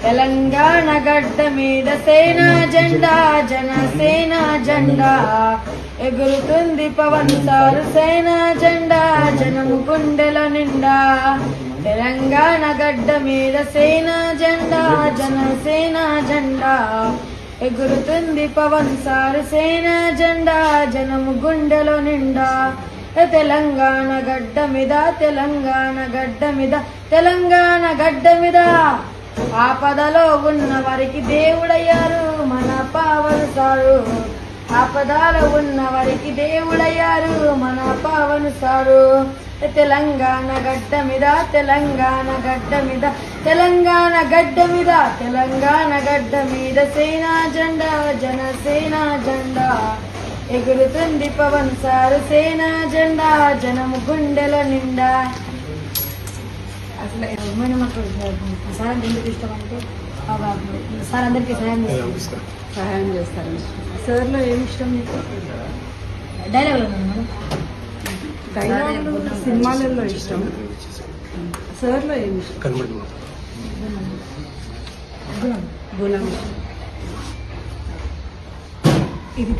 తెలంగాణ గడ్డ మీద సేనా జెండా, జనసేన జెండా ఎగురుతుంది పవన్ సారు సేనా జెండా, జనము గుండెల నిండా. తెలంగాణ గడ్డ మీద సేనా జెండా, జనసేన జెండా ఎగురుతుంది పవన్ సారు సేనా జెండా, జనము గుండెల నిండా. తెలంగాణ గడ్డ మీద, తెలంగాణ గడ్డ మీద, తెలంగాణ గడ్డ మీద ఆపదలో ఉన్న వారికి దేవుడయ్యారు మన పవన్ సారు. ఆపదలో ఉన్న వారికి దేవుడయ్యారు మన పవన్ సారు. తెలంగాణ గడ్డ మీద, తెలంగాణ గడ్డ మీద, తెలంగాణ గడ్డ మీద, తెలంగాణ గడ్డ మీద సేనా జెండా, జనసేన జెండా ఎగురుతుంది పవన్ సారు సేనా జెండా, జనము గుండెల నిండా. అసలు మాకు సార్ అంటే ఎందుకు ఇష్టం అంటే సార్ అందరికీ సహాయం చేస్తారు. సార్లో ఏమి ఇష్టం మీకు? డైలాగులు మేడం, డైలాగులు సినిమాలలో ఇష్టం. సార్లో ఏమి ఇష్టం? గుణం. ఇది